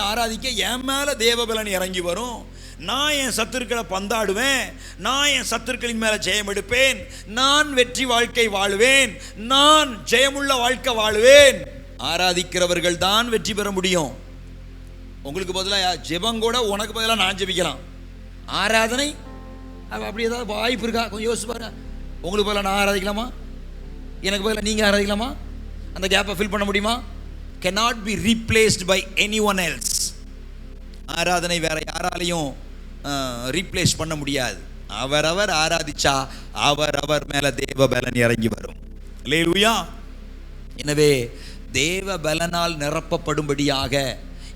ஆராதிக்க என் மேலே தேவபலன் இறங்கி வரும். நான் என் சத்துருக்களை பந்தாடுவேன், நான் என் சத்துருக்களின் மேலே ஜெயம் எடுப்பேன், நான் வெற்றி வாழ்க்கை வாழுவேன், நான் ஜெயமுள்ள வாழ்க்கை வாழுவேன். ஆராதிக்கிறவர்கள் தான் வெற்றி பெற முடியும். உங்களுக்கு பதிலாக ஜெபம் கூட உனக்கு பதிலாக நான் ஜெபிக்கலாம். ஆராதனை அப்படி ஏதாவது வாய்ப்பு இருக்கா? கொஞ்சம் யோசிச்சு பாருங்க. உங்களுக்கு பதிலாக நான் ஆராதிக்கலாமா? எனக்கு பதிலாக நீங்கள் ஆராதிக்கலாமா? அந்த கேப்பை ஃபில் பண்ண முடியுமா? cannot be replaced by anyone else. ஆராதனை வேற யாராலையும் ரீப்ளேஸ் பண்ண முடியாது. அவரவர் ஆராதிச்சா அவரவர் மேல தேவ பலன் இறங்கி வரும். அல்லேலூயா. எனவே தேவ பலனால் நிரப்பப்படும்படியாக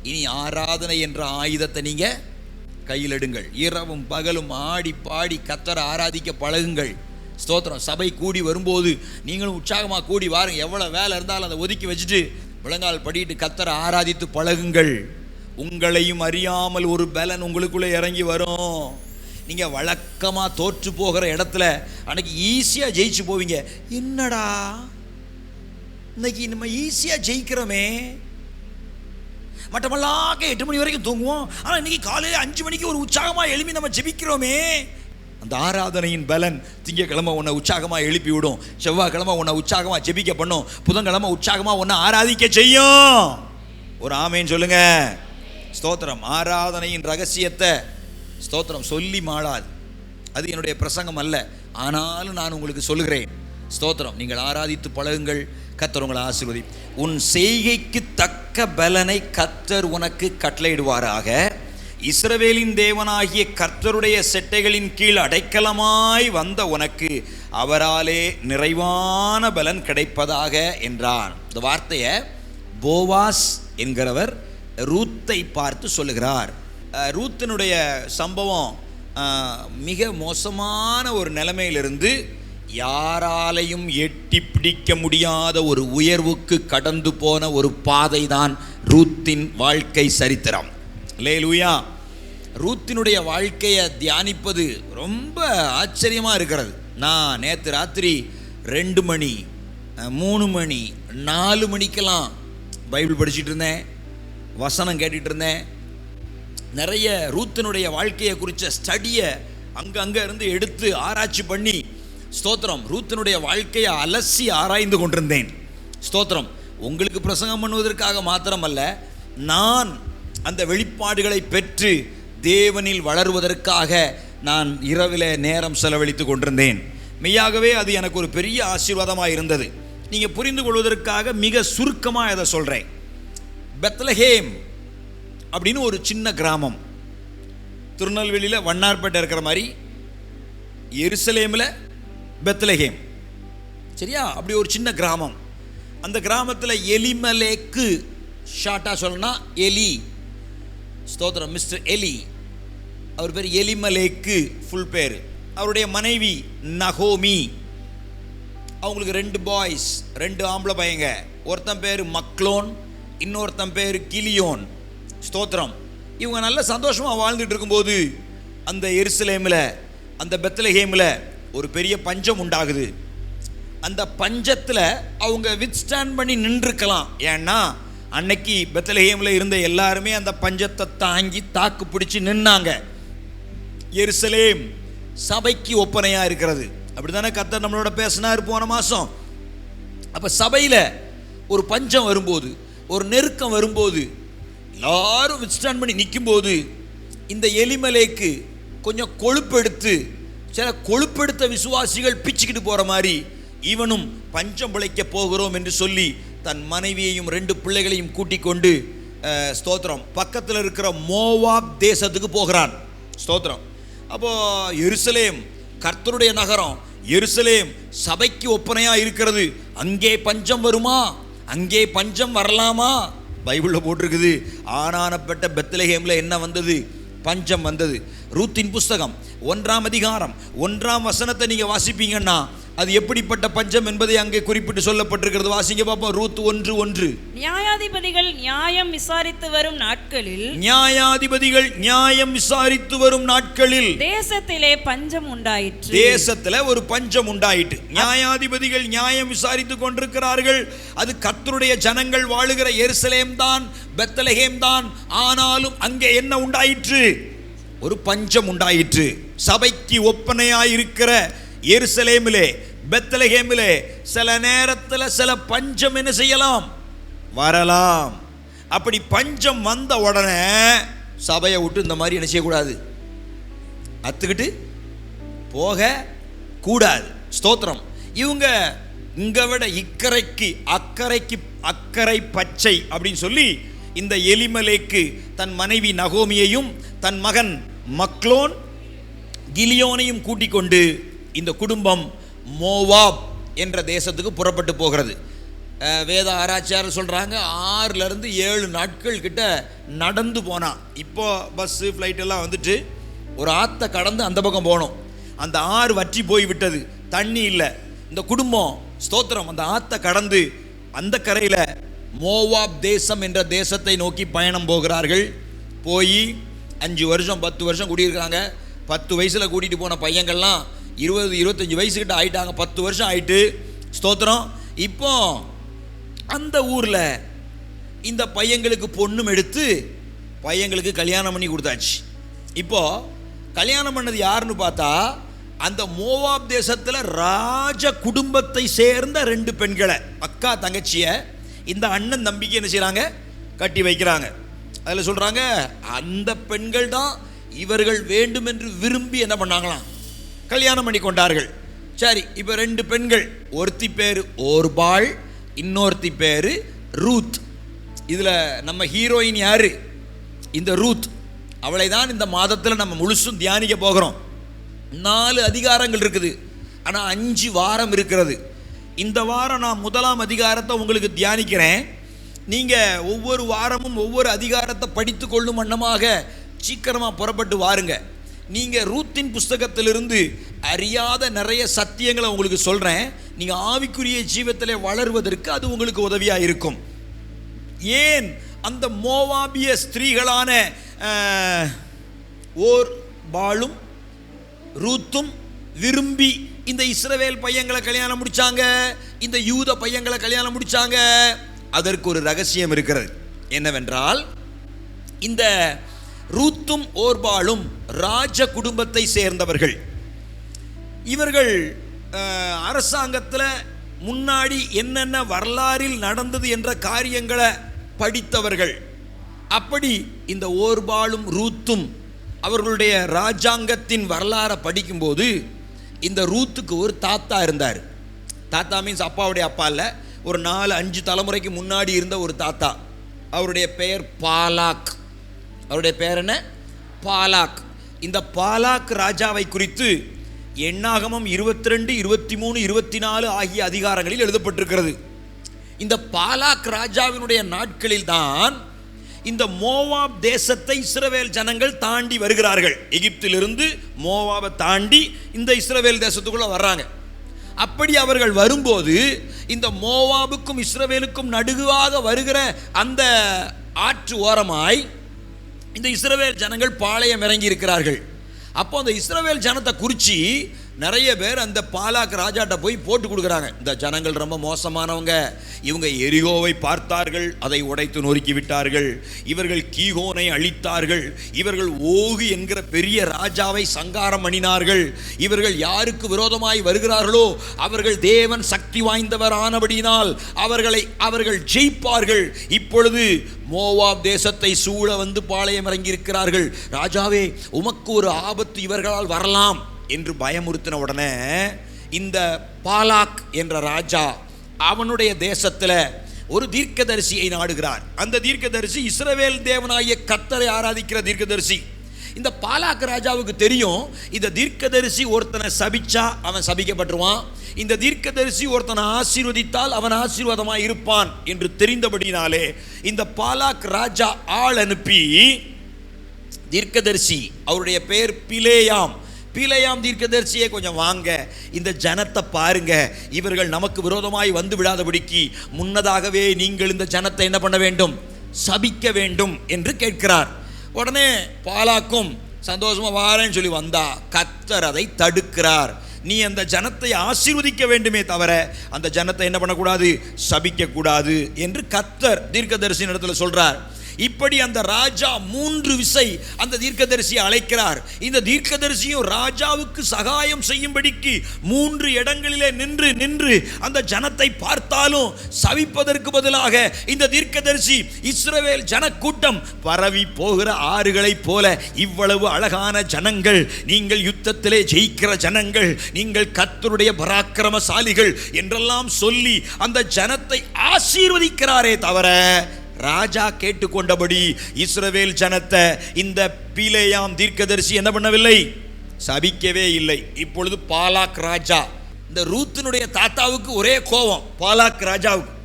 இனி ஆராதனை என்ற ஆயுதத்தை நீங்க கையில் எடுங்கள். இரவும் பகலும் ஆடி பாடி கர்த்தரை ஆராதிக்க பழகுங்கள். ஸ்தோத்திரம். சபை கூடி வரும்போது நீங்களும் உற்சாகமாக கூடி வாருங்க. எவ்வளோ வேலை இருந்தாலும் அதை ஒதுக்கி வச்சுட்டு முழங்கால் படிட்டு கர்த்தரை ஆராதித்து பழகுங்கள். உங்களையும் அறியாமல் ஒரு பலன் உங்களுக்குள்ளே இறங்கி வரும். நீங்கள் வழக்கமாக தோற்று போகிற இடத்துல அன்னைக்கு ஈஸியாக ஜெயிச்சு போவீங்க. என்னடா இன்னைக்கு நம்ம ஈஸியாக ஜெயிக்கிறோமே, மற்றமெல்லாம் 8 மணி வரைக்கும் தூங்குவோம், ஆனால் இன்னைக்கு காலையில் 5 மணிக்கு ஒரு உற்சாகமாக எழுப்பி நம்ம ஜெபிக்கிறோமே. அந்த ஆராதனையின் பலன் திங்கக்கிழமை உன்னை உற்சாகமாக எழுப்பி விடும், செவ்வாய்க்கிழமை உன்னை உற்சாகமாக ஜெபிக்க பண்ணும், புதன்கிழமை உற்சாகமாக உன்னை ஆராதிக்க செய்யும். ஒரு ஆமேன்னு சொல்லுங்க. ஸ்தோத்திரம். ஆராதனையின் ரகசியத்தை ஸ்தோத்திரம் சொல்லி மாளாது. அது என்னுடைய பிரசங்கம் அல்ல, ஆனாலும் நான் உங்களுக்கு சொல்லுகிறேன். ஸ்தோத்திரம். நீங்கள் ஆராதித்து பழகுங்கள். கர்த்தர் உங்களை ஆசீர்வதி. உன் செய்கைக்கு தக்க பலனை கர்த்தர் உனக்கு கட்டளையிடுவாராக. இஸ்ரவேலின் தேவனாகிய கர்த்தருடைய செட்டைகளின் கீழ் அடைக்கலமாய் வந்த உனக்கு அவராலே நிறைவான பலன் கிடைப்பதாக என்றான். இந்த வார்த்தையை போவாஸ் என்கிறவர் ரூத்தை பார்த்து சொல்லுகிறார். ரூத்தினுடைய சம்பவம் மிக மோசமான ஒரு நிலைமையிலிருந்து யாராலையும் எட்டி பிடிக்க முடியாத ஒரு உயர்வுக்கு கடந்து போன ஒரு பாதை தான் ரூத்தின் வாழ்க்கை சரித்திரம். அல்லேலூயா. ரூத்தினுடைய வாழ்க்கையை தியானிப்பது ரொம்ப ஆச்சரியமாக இருக்கிறது. நான் நேற்று ராத்திரி 2 மணி 3 மணி 4 மணிக்கெல்லாம் பைபிள் படிச்சுட்டு இருந்தேன், வசனம் கேட்டுட்டு இருந்தேன். நிறைய ரூத்தினுடைய வாழ்க்கையை குறித்த ஸ்டடியை அங்கங்கே இருந்து எடுத்து ஆராய்ச்சி பண்ணி ஸ்தோத்திரம் ரூத்தினுடைய வாழ்க்கையை அலசி ஆராய்ந்து கொண்டிருந்தேன். ஸ்தோத்திரம். உங்களுக்கு பிரசங்கம் பண்ணுவதற்காக மாத்திரமல்ல, நான் அந்த வெளிப்பாடுகளை பெற்று தேவனில் வளருவதற்காக நான் இரவில் நேரம் செலவழித்து கொண்டிருந்தேன். மெய்யாகவே அது எனக்கு ஒரு பெரிய ஆசீர்வாதமாக இருந்தது. நீங்கள் புரிந்து கொள்வதற்காக மிக சுருக்கமாக அதை சொல்கிறேன். பெத்லஹேம் அப்படின்னு ஒரு சின்ன கிராமம். திருநெல்வேலியில் வண்ணார்பேட்டை இருக்கிற மாதிரி எருசலேமில் பெத்லஹேம், சரியா? அப்படி ஒரு சின்ன கிராமம். அந்த கிராமத்தில் எலிமலேக்கு, ஷார்ட்டாக சொல்லணும்னா எலி, ஸ்தோத்திரம், மிஸ்டர் எலி, அவர் பேர் எலிமலேக்கு ஃபுல் பேர். அவருடைய மனைவி நகோமி. அவங்களுக்கு 2 பாய்ஸ், 2 ஆம்பளை பையங்க. ஒருத்தன் பேர் மக்லோன், இன்னொருத்தன் பேர் கிலியோன். ஸ்தோத்திரம். இவங்க நல்ல சந்தோஷமாக வாழ்ந்துட்டு இருக்கும்போது அந்த எருசலேமில், அந்த பெத்லஹேமில் ஒரு பெரிய பஞ்சம் உண்டாகுது. அந்த பஞ்சத்தில் அவங்க வித்ஸ்டாண்ட் பண்ணி நின்றுக்கலாம். ஏன்னா அன்னைக்கு பெத்லஹேமில் இருந்த எல்லாருமே அந்த பஞ்சத்தை தாங்கி தாக்கு பிடிச்சி நின்னாங்க. எருசலேம் சபைக்கு ஒப்பனையாக இருக்கிறது. அப்படி தானே கர்த்தர் நம்மளோட பேசினார் போன மாதம். அப்போ சபையில் ஒரு பஞ்சம் வரும்போது, ஒரு நெருக்கம் வரும்போது, எல்லாரும் வித்ஸ்டாண்ட் பண்ணி நிற்கும்போது இந்த எலிமலேக்கு கொஞ்சம் கொழுப்பெடுத்து, சில கொழுப்பெடுத்த விசுவாசிகள் பிச்சுக்கிட்டு போகிற மாதிரி இவனும் பஞ்சம் பிழைக்க போகிறோம் என்று சொல்லி தன் மனைவியையும் 2 பிள்ளைகளையும் கூட்டிக் கொண்டு ஸ்தோத்திரம் பக்கத்தில் இருக்கிற மோவாப் தேசத்துக்கு போகிறான். ஸ்தோத்திரம். அப்போது எருசலேம் கர்த்தருடைய நகரம், எருசலேம் சபைக்கு ஒப்பனையாக இருக்கிறது. அங்கே பஞ்சம் வருமா? அங்கே பஞ்சம் வரலாமா? பைபிளில் போட்டிருக்குது. ஆனானப்பட்ட பெத்லஹேமில் என்ன வந்தது? பஞ்சம் வந்தது. ரூத்தின் புஸ்தகம் 1ஆம் அதிகாரம் 1ஆம் வசனத்தை நீங்கள் வாசிப்பீங்கன்னா அது எப்படிப்பட்ட பஞ்சம் என்பதை அங்கே குறிப்பிட்டு சொல்லப்பட்டிருக்கிறது. வாசிங்க பாப்போம். ரூத் 1:1. நியாயாதிபதிகள் நியாயம் விசாரித்து வரும் நாட்களில், நியாயாதிபதிகள் நியாயம் விசாரித்து வரும் நாட்களில் தேசத்திலே பஞ்சம் உண்டாயிற்று. தேசத்துல ஒரு பஞ்சம் உண்டாயிற்று. நியாயாதிபதிகள் நியாயம் விசாரித்து கொண்டிருக்கிறார்கள். அது கர்த்தருடைய ஜனங்கள் வாழுகிற எருசலேம் தான், பெத்லகேம் தான். ஆனாலும் அங்கே என்ன உண்டாயிற்று? ஒரு பஞ்சம் உண்டாயிற்று. சபைக்கு ஒப்பனையாயிருக்கிற எருசலேமிலே, பெத்லகேமிலே சில நேரத்தில் சில பஞ்சம் என்ன செய்யலாம்? வரலாம். அப்படி பஞ்சம் வந்த உடனே சபையை விட்டு இந்த மாதிரி என்ன செய்யக்கூடாது? அத்துக்கிட்டு போக கூடாது. ஸ்தோத்திரம். இவங்க இங்க விட இக்கரைக்கு அக்கறைக்கு அக்கறை பச்சை அப்படின்னு சொல்லி இந்த எலிமலேக்கு தன் மனைவி நகோமியையும் தன் மகன் மக்லோன் கிலியோனையும் கூட்டிக் கொண்டு இந்த குடும்பம் மோவாப் என்ற தேசத்துக்கு புறப்பட்டு போகிறது. வேத ஆராய்ச்சியாளர் சொல்கிறாங்க 6-7 நாட்கள் கிட்ட நடந்து போனான். இப்போ பஸ்ஸு ஃப்ளைட் எல்லாம் வந்துட்டு ஒரு ஆற்றை கடந்து அந்த பக்கம் போனோம். அந்த ஆறு வற்றி போய் விட்டது, தண்ணி இல்லை. இந்த குடும்பம் ஸ்தோத்திரம் அந்த ஆற்றை கடந்து அந்த கரையில் மோவாப் தேசம் என்ற தேசத்தை நோக்கி பயணம் போகிறார்கள். போய் 5 வருஷம் 10 வருஷம் கூட்டியிருக்காங்க. 10 வயசில் கூட்டிகிட்டு போன பையங்கள்லாம் 20-25 வயசுக்கிட்ட ஆயிட்டாங்க. 10 வருஷம் ஆயிட்டு. ஸ்தோத்திரம். இப்போ அந்த ஊரில் இந்த பையங்களுக்கு பொண்ணும் எடுத்து பையங்களுக்கு கல்யாணம் பண்ணி கொடுத்தாச்சு. இப்போ கல்யாணம் பண்ணது யாருன்னு பார்த்தா அந்த மோவாப் தேசத்தில் ராஜ குடும்பத்தை சேர்ந்த 2 பெண்களை, அக்கா தங்கச்சியை இந்த அண்ணன் தம்பிக்கு என்ன செய்கிறாங்க? கட்டி வைக்கிறாங்க. அதில் சொல்கிறாங்க அந்த பெண்கள் தான் இவர்கள் வேண்டும் என்று விரும்பி என்ன பண்ணாங்களாம்? கல்யாணம் பண்ணி கொண்டார்கள். சரி, இப்போ 2 பெண்கள், ஒருத்தி பேர் ஓர்பாள், இன்னொருத்தி பேர் ரூத். இதில் நம்ம ஹீரோயின் யாரு? இந்த ரூத். அவளை தான் இந்த மாதத்தில் நம்ம முழுசும் தியானிக்க போகிறோம். 4 அதிகாரங்கள் இருக்குது, ஆனால் 5 வாரம் இருக்கிறது. இந்த வாரம் நான் 1ஆம் அதிகாரத்தை உங்களுக்கு தியானிக்கிறேன். நீங்கள் ஒவ்வொரு வாரமும் ஒவ்வொரு அதிகாரத்தை படித்து கொள்ளும் வண்ணமாக சீக்கிரமாக புறப்பட்டு வாருங்க. நீங்கள் ரூத்தின் புஸ்தகத்திலிருந்து அறியாத நிறைய சத்தியங்களை உங்களுக்கு சொல்கிறேன். நீங்கள் ஆவிக்குரிய ஜீவத்திலே வளருவதற்கு அது உங்களுக்கு உதவியாக இருக்கும். ஏன் அந்த மோவாபிய ஸ்திரீகளான ஓர்பாளும் ரூத்தும் விரும்பி இந்த இஸ்ரவேல் பையங்களை கல்யாணம் முடிச்சாங்க, இந்த யூத பையங்களை கல்யாணம் முடிச்சாங்க? அதற்கு ஒரு ரகசியம் இருக்கிறது. என்னவென்றால், இந்த ரூத்தும் ஓர்பாளும் ராஜ குடும்பத்தை சேர்ந்தவர்கள். இவர்கள் அரசாங்கத்தில் முன்னாடி என்னென்ன வரலாறில் நடந்தது என்ற காரியங்களை படித்தவர்கள். அப்படி இந்த ஓர்பாளும் ரூத்தும் அவர்களுடைய ராஜாங்கத்தின் வரலாறை படிக்கும்போது இந்த ரூத்துக்கு ஒரு தாத்தா இருந்தார். தாத்தா மீன்ஸ் அப்பாவுடைய அப்பா இல்லை, ஒரு 4-5 தலைமுறைக்கு முன்னாடி இருந்த ஒரு தாத்தா. அவருடைய பெயர் பாலாக். அவருடைய பேர் என்ன? பாலாக். இந்த பாலாக் ராஜாவை குறித்து எண்ணாகமம் 22, 23, 24 ஆகிய அதிகாரங்களில் எழுதப்பட்டிருக்கிறது. இந்த பாலாக் ராஜாவினுடைய நாட்களில் தான் இந்த மோவாப் தேசத்தை இஸ்ரவேல் ஜனங்கள் தாண்டி வருகிறார்கள். எகிப்திலிருந்து மோவாபை தாண்டி இந்த இஸ்ரவேல் தேசத்துக்குள்ள வர்றாங்க. அப்படி அவர்கள் வரும்போது இந்த மோவாபுக்கும் இஸ்ரவேலுக்கும் நடுவாக வருகிற அந்த ஆற்று ஓரமாய் இந்த இஸ்ரவேல் ஜனங்கள் பாளையம் இறங்கி இருக்கிறார்கள். அப்போ அந்த இஸ்ரவேல் ஜனத்தை குறித்து நிறைய பேர் அந்த பாலாக் ராஜாட்ட போய் போட்டு கொடுக்குறாங்க. இந்த ஜனங்கள் ரொம்ப மோசமானவங்க, இவங்க எரிகோவை பார்த்தார்கள், அதை உடைத்து நொறுக்கி விட்டார்கள். இவர்கள் கீகோனை அழித்தார்கள். இவர்கள் ஓகு என்கிற பெரிய ராஜாவை சங்காரம் பண்ணினார்கள். இவர்கள் யாருக்கு விரோதமாய் வருகிறார்களோ அவர்கள் தேவன் சக்தி வாய்ந்தவர் ஆனபடியினால் அவர்கள் ஜெயிப்பார்கள். இப்பொழுது மோவாப் தேசத்தை சூழ வந்து பாளையம் இறங்கி இருக்கிறார்கள். ராஜாவே, உமக்கு ஒரு ஆபத்து இவர்களால் வரலாம் என்று பயமுறுத்தின உடனே இந்த பாலாக் என்ற ராஜா அவனுடைய தேசத்தில் ஒரு தீர்க்கதரிசியை நாடுகிறார். அந்த தீர்க்கதரிசி இஸ்ரவேல் தேவனாகிய கர்த்தரை ஆராதிக்கிற தீர்க்கதரிசி. இந்த பாலாக் ராஜாவுக்கு தெரியும், இந்த தீர்க்கதரிசி ஒருத்தனை சபிச்சா அவன் சபிக்கப்பட்டுருவான், இந்த தீர்க்கதரிசி ஒருத்தனை ஆசீர்வதித்தால் அவன் ஆசீர்வாதமாக இருப்பான் என்று தெரிந்தபடினாலே இந்த பாலாக் ராஜா ஆள் அனுப்பி தீர்க்கதரிசி, அவருடைய பெயர் பிலேயாம். பிலேயாம் தீர்க்கதரிசியே கொஞ்சம் வாங்க, இந்த ஜனத்தை பாருங்க, இவர்கள் நமக்கு விரோதமாய் வந்து விடாதபடிக்கு முன்னதாகவே நீங்கள் இந்த ஜனத்தை என்ன பண்ண வேண்டும், சபிக்க வேண்டும் என்று கேட்கிறார். உடனே பாலாக்கும் சந்தோஷமா வாரேன்னு சொல்லி வந்தா கர்த்தர் அதை தடுக்கிறார். நீ அந்த ஜனத்தை ஆசீர்வதிக்க வேண்டுமே தவிர அந்த ஜனத்தை என்ன பண்ணக்கூடாது, சபிக்க கூடாது என்று கர்த்தர் தீர்க்கதரிசியின் இடத்துல சொல்றார். இப்படி அந்த ராஜா 3 விசை அந்த தீர்க்கதரிசியை அழைக்கிறார். இந்த தீர்க்கதரிசியும் ராஜாவுக்கு சகாயம் செய்யும்படிக்கு 3 இடங்களிலே நின்று அந்த ஜனத்தை பார்த்தாலும் சபிப்பதற்கு பதிலாக இந்த தீர்க்கதரிசி இஸ்ரவேல் ஜனக்கூட்டம் பரவி போகிற ஆறுகளைப் போல, இவ்வளவு அழகான ஜனங்கள், நீங்கள் யுத்தத்திலே ஜெயிக்கிற ஜனங்கள், நீங்கள் கர்த்தருடைய பராக்கிரமசாலிகள் என்றெல்லாம் சொல்லி அந்த ஜனத்தை ஆசீர்வதிக்கிறாரே தவிர ராஜா கேட்டுக்கொண்டபடி இஸ்ரவேல் ஜனத்தை இந்த பிலேயாம் தீர்க்கதரிசி என்ன பண்ணவில்லை, சபிக்கவே இல்லை. இப்பொழுது பாலாக் ராஜா, இந்த ரூத்தினுடைய தாத்தாவுக்கு ஒரே கோபம், பாலாக் ராஜாவுக்கு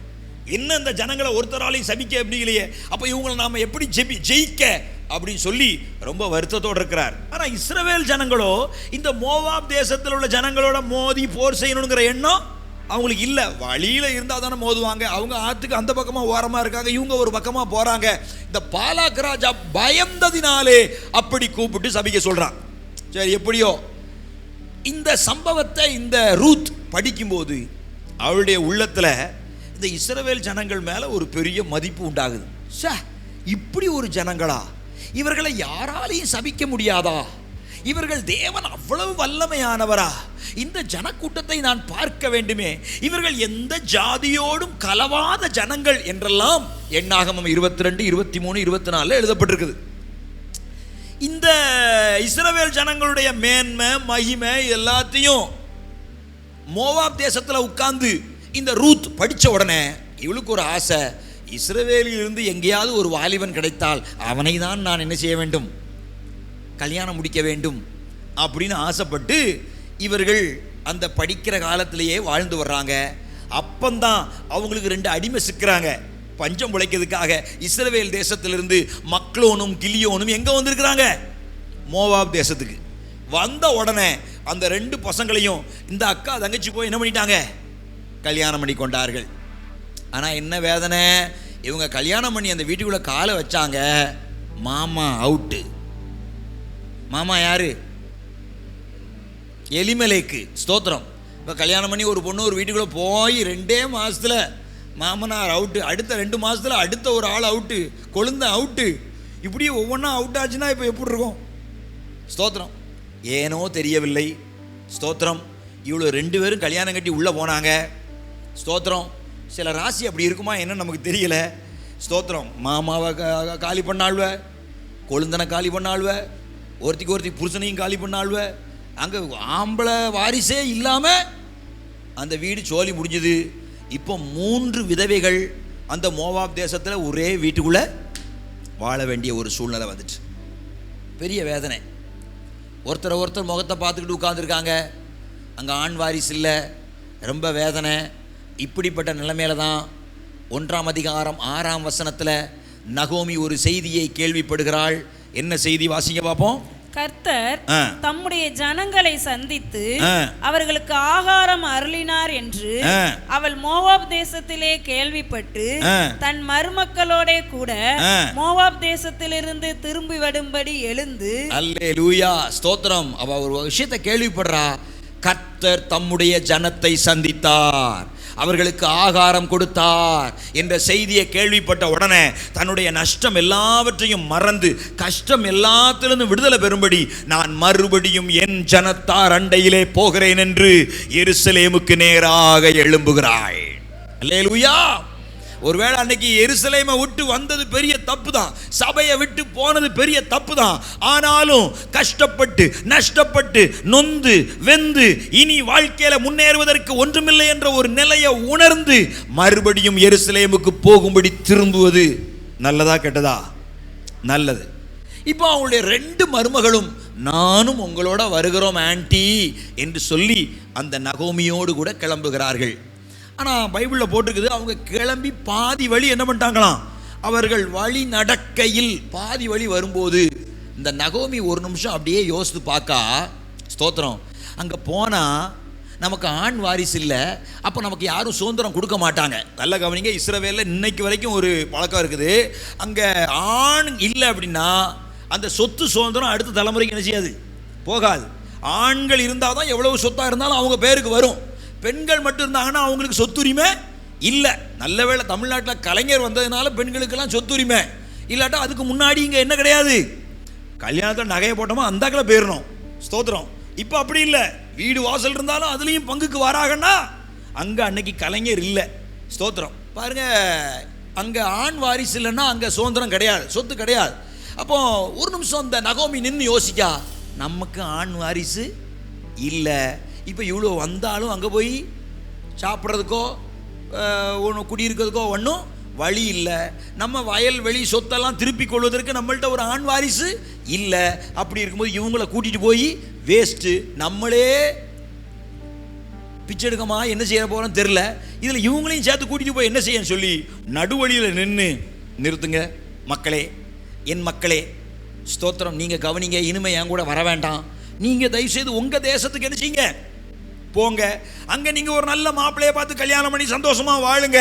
என்ன இந்த ஜனங்களை ஒருத்தராலையும் சபிக்க முடியலையே, அப்ப இவங்களை நாம எப்படி ஜெயிக்க அப்படின்னு சொல்லி ரொம்ப வருத்தத்தோடு இருக்கிறார். ஆனா இஸ்ரவேல் ஜனங்களோ இந்த மோவாப் தேசத்தில் உள்ள ஜனங்களோட மோதி போர் செய்யணுங்கிற எண்ணம் அவங்களுக்கு இல்லை. வழியில் இருந்தால் தானே மோதுவாங்க. அவங்க ஆற்றுக்கு அந்த பக்கமாக ஓரமாக இருக்காங்க, இவங்க ஒரு பக்கமாக போகிறாங்க. இந்த பாலாக் ராஜா பயந்ததினாலே அப்படி கூப்பிட்டு சபிக்க சொல்கிறான். சரி, எப்படியோ இந்த சம்பவத்தை இந்த ரூத் படிக்கும்போது அவளுடைய உள்ளத்தில் இந்த இஸ்ரவேல் ஜனங்கள் மேலே ஒரு பெரிய மதிப்பு உண்டாகுது. இப்படி ஒரு ஜனங்களா, இவர்களை யாராலையும் சபிக்க முடியாதா, இவர்கள் தேவன் அவ்வளவு வல்லமையானவரா, இந்த ஜனக்கூட்டத்தை நான் பார்க்க வேண்டுமே, இவர்கள் எந்த ஜாதியோடும் கலவாத ஜனங்கள் என்றெல்லாம் எண்ணாகமம் 22, 23, 24 எழுதப்பட்டிருக்குது. இந்த இஸ்ரவேல் ஜனங்களுடைய மேன்மை மகிமை எல்லாத்தையும் மோவாப் தேசத்துல உட்கார்ந்து இந்த ரூத் படிச்ச உடனே இவளுக்கு ஒரு ஆசை, இஸ்ரவேலில் இருந்து எங்கேயாவது ஒரு வாலிபன் கிடைத்தால் அவனை தான் நான் என்ன செய்ய வேண்டும், கல்யாணம் முடிக்க வேண்டும் அப்படின்னு ஆசைப்பட்டு இவர்கள் அந்த படிக்கிற காலத்திலேயே வாழ்ந்து வர்றாங்க. அப்பந்தான் அவங்களுக்கு 2 அடிமை சிக்கிறாங்க பஞ்சம் பிழைக்கிறதுக்காக. இஸ்ரவேல் தேசத்திலிருந்து மக்லோனும் கிலியோனும் எங்க வந்திருக்கிறாங்க, மோவாப் தேசத்துக்கு. வந்த உடனே அந்த 2 பசங்களையும் இந்த அக்கா தங்கச்சி போய் என்ன பண்ணிட்டாங்க, கல்யாணம் பண்ணி கொண்டார்கள். ஆனா என்ன வேதனை, இவங்க கல்யாணம் பண்ணி அந்த வீட்டுக்குள்ள காலை வச்சாங்க, மாமா அவுட்டு. மாமா யாரு, எலிமெலேக்கு. ஸ்தோத்திரம். இப்போ கல்யாணம் பண்ணி ஒரு பொண்ணு ஒரு வீட்டுக்குள்ளே போய் 2 மாதத்தில் மாமனார் அவுட்டு, அடுத்த 2 மாதத்தில் அடுத்த ஒரு ஆள் அவுட்டு, கொழுந்த அவுட்டு, இப்படி ஒவ்வொன்றா அவுட் ஆச்சுன்னா இப்போ எப்படி இருக்கும்? ஸ்தோத்திரம். ஏனோ தெரியவில்லை. ஸ்தோத்திரம். இவ்வளோ 2 பேரும் கல்யாணம் கட்டி உள்ளே போனாங்க. ஸ்தோத்திரம். சில ராசி அப்படி இருக்குமா என்னன்னு நமக்கு தெரியல. ஸ்தோத்திரம். மாமாவை காலி பண்ணாள்வ, கொழுந்தனை காலி பண்ணாள்வ, ஒருத்தி புருஷனையும் காலி பண்ணாள்வ. அங்கே ஆம்பளை வாரிசே இல்லாமல் அந்த வீடு சோலி முடிஞ்சுது. இப்போ 3 விதவைகள் அந்த மோவாப் தேசத்தில் ஒரே வீட்டுக்குள்ளே வாழ வேண்டிய ஒரு சூழ்நிலை வந்துட்டு, பெரிய வேதனை. ஒருத்தர் முகத்தை பார்த்துக்கிட்டு உட்காந்துருக்காங்க. அங்கே ஆண் வாரிசு இல்லை, ரொம்ப வேதனை. இப்படிப்பட்ட நிலைமையில தான் 1ஆம் அதிகாரம் 6ஆம் வசனத்தில் நகோமி ஒரு செய்தியை கேள்விப்படுகிறாள். என்ன செய்தி வாசிங்க பார்ப்போம். கர்த்தர் தம்முடைய ஜனங்களை சந்தித்து அவர்களுக்கு ஆகாரம் அருளினார் என்று அவள் மோவாப் தேசத்திலே கேள்விப்பட்டு தன் மருமக்களோட கூட மோவாப் தேசத்திலிருந்து திரும்பி வரும்படி எழுந்து. அல்லேலூயா, ஸ்தோத்திரம். அவ ஒரு விஷயத்தை கேள்விப்படுறா, கர்த்தர் தம்முடைய ஜனத்தை சந்தித்தார், அவர்களுக்கு ஆகாரம் கொடுத்தார் என்ற செய்தியை கேள்விப்பட்ட உடனே தன்னுடைய நஷ்டம் எல்லாவற்றையும் மறந்து கஷ்டம் எல்லாத்திலிருந்து விடுதலை பெறும்படி நான் மறுபடியும் என் ஜனத்தார் அண்டையிலே போகிறேன் என்று எருசலேமுக்கு நேராக எழும்புகிறாள். அல்லேலூயா. ஒருவேளை அன்னைக்கு எருசலேமை விட்டு வந்தது பெரிய தப்பு தான், சபையை விட்டு போனது பெரிய தப்பு தான். ஆனாலும் கஷ்டப்பட்டு நஷ்டப்பட்டு நொந்து வெந்து இனி வாழ்க்கையில முன்னேறுவதற்கு ஒன்றுமில்லை என்ற ஒரு நிலையை உணர்ந்து மறுபடியும் எருசலேமுக்கு போகும்படி திரும்புவது நல்லதா கெட்டதா? நல்லது. இப்போ அவங்களுடைய 2 மருமகளும் நானும் உங்களோட வருகிறோம் ஆன்டி என்று சொல்லி அந்த நகோமியோடு கூட கிளம்புகிறார்கள். ஆனால் பைபிளில் போட்டிருக்குது, அவங்க கிளம்பி பாதி வழி என்ன பண்ணிட்டாங்களாம், அவர்கள் வழி நடக்கையில் பாதி வழி வரும்போது இந்த நகோமி ஒரு நிமிஷம் அப்படியே யோசித்து பார்க்கா. ஸ்தோத்திரம். அங்கே போனால் நமக்கு ஆண் வாரிசு இல்லை, அப்போ நமக்கு யாரும் சுதந்திரம் கொடுக்க மாட்டாங்க. நல்ல கவனிங்க, இஸ்ரவேலில் இன்னைக்கு வரைக்கும் ஒரு பழக்கம் இருக்குது. அங்கே ஆண் இல்லை அப்படின்னா அந்த சொத்து சுதந்திரம் அடுத்த தலைமுறைக்கு என்ன செய்யாது, போகாது. ஆண்கள் இருந்தால் தான் எவ்வளவு சொத்தாக இருந்தாலும் அவங்க பேருக்கு வரும். பெண்கள் மட்டும் இருந்தாங்கன்னா அவங்களுக்கு சொத்துரிமை இல்லை. நல்ல வேளை தமிழ்நாட்டில் கலைஞர் வந்ததுனால பெண்களுக்கெல்லாம் சொத்துரிமை. இல்லாட்டா அதுக்கு முன்னாடி இங்கே என்ன கிடையாது, கல்யாணத்தில் நகையை போட்டோமா அந்தாக்கில் போயிடணும். ஸ்தோத்திரம். இப்போ அப்படி இல்லை, வீடு வாசல் இருந்தாலும் அதுலேயும் பங்குக்கு வராங்கன்னா அங்கே அன்னைக்கு கலைஞர் இல்லை. ஸ்தோத்திரம். பாருங்க, அங்கே ஆண் வாரிசு இல்லைன்னா அங்கே சுதந்திரம் கிடையாது, சொத்து கிடையாது. அப்போ ஒரு நிமிஷம் இந்த நகோமி நின்று யோசிக்கா, நமக்கு ஆண் வாரிசு இல்லை, இப்போ இவ்வளோ வந்தாலும் அங்கே போய் சாப்பிட்றதுக்கோ ஒன்று குடியிருக்கிறதுக்கோ ஒன்றும் வழி இல்லை. நம்ம வயல் வெளி சொத்தெல்லாம் திருப்பி கொள்வதற்கு நம்மள்ட்ட ஒரு ஆண் வாரிசு இல்லை. அப்படி இருக்கும்போது இவங்களை கூட்டிகிட்டு போய் வேஸ்ட்டு, நம்மளே பிச்சை எடுக்கமா என்ன செய்ய போகிறோன்னு தெரில, இதில் இவங்களையும் சேர்த்து கூட்டிகிட்டு போய் என்ன செய்யன்னு சொல்லி நடுவழியில் நிறுத்துங்க மக்களே, என் மக்களே. ஸ்தோத்திரம். நீங்கள் கவனிங்க, இனிமே என் கூட வர வேண்டாம். நீங்கள் தயவுசெய்து உங்கள் தேசத்துக்கு என்ன செய்யுங்க, போங்க. அங்கே நீங்கள் ஒரு நல்ல மாப்பிள்ளையை பார்த்து கல்யாணம் பண்ணி சந்தோஷமாக வாழுங்க.